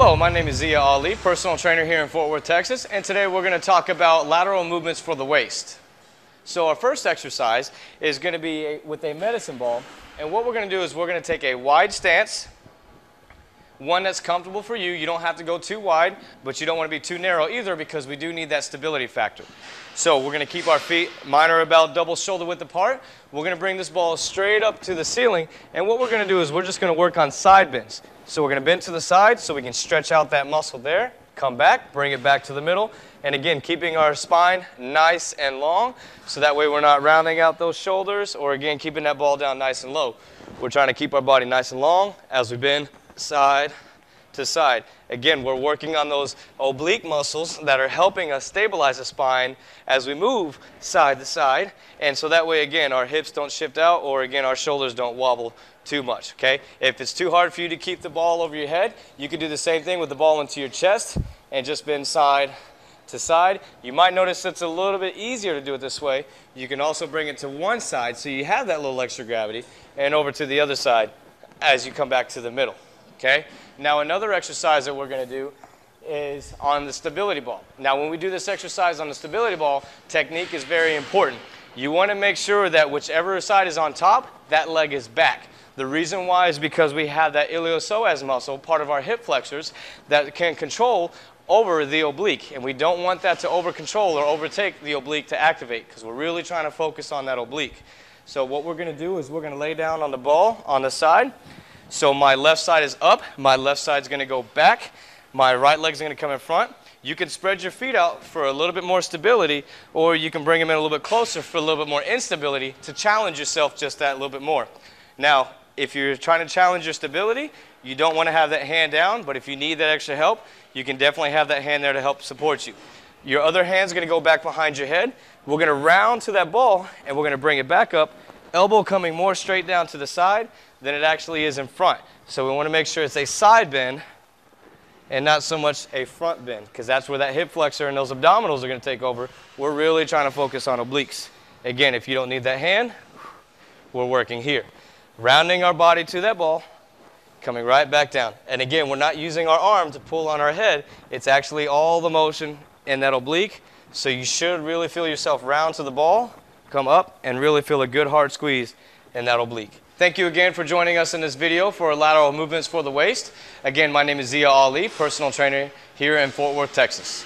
Hello, my name is Zia Ali, personal trainer here in Fort Worth, Texas, and today we're going to talk about lateral movements for the waist. So our first exercise is going to be with a medicine ball, and what we're going to do is we're going to take a wide stance, one that's comfortable for you. You don't have to go too wide, but you don't want to be too narrow either because we do need that stability factor. So we're going to keep our feet, mine are about double shoulder width apart. We're going to bring this ball straight up to the ceiling, and what we're going to do is we're just going to work on side bends. So we're going to bend to the side so we can stretch out that muscle there, come back, bring it back to the middle, and again, keeping our spine nice and long, so that way we're not rounding out those shoulders, or again, keeping that ball down nice and low. We're trying to keep our body nice and long as we bend side to side. Again, we're working on those oblique muscles that are helping us stabilize the spine as we move side to side, and so that way, again, our hips don't shift out, or again, our shoulders don't wobble too much, okay? If it's too hard for you to keep the ball over your head, you can do the same thing with the ball into your chest and just bend side to side. You might notice it's a little bit easier to do it this way. You can also bring it to one side so you have that little extra gravity, and over to the other side as you come back to the middle, okay? Now another exercise that we're going to do is on the stability ball. Now when we do this exercise on the stability ball, technique is very important. You want to make sure that whichever side is on top, that leg is back. The reason why is because we have that iliopsoas muscle, part of our hip flexors, that can control over the oblique. And we don't want that to over control or overtake the oblique to activate, because we're really trying to focus on that oblique. So what we're going to do is we're going to lay down on the ball on the side. So my left side is up, my left side is going to go back, my right leg is going to come in front. You can spread your feet out for a little bit more stability, or you can bring them in a little bit closer for a little bit more instability to challenge yourself just that little bit more. Now, if you're trying to challenge your stability, you don't want to have that hand down, but if you need that extra help, you can definitely have that hand there to help support you. Your other hand's going to go back behind your head. We're going to round to that ball, and we're going to bring it back up, elbow coming more straight down to the side than it actually is in front. So we want to make sure it's a side bend and not so much a front bend, because that's where that hip flexor and those abdominals are going to take over. We're really trying to focus on obliques. Again, if you don't need that hand, we're working here. Rounding our body to that ball, coming right back down. And again, we're not using our arm to pull on our head. It's actually all the motion in that oblique. So you should really feel yourself round to the ball, come up, and really feel a good hard squeeze in that oblique. Thank you again for joining us in this video for lateral movements for the waist. Again, my name is Zia Ali, personal trainer here in Fort Worth, Texas.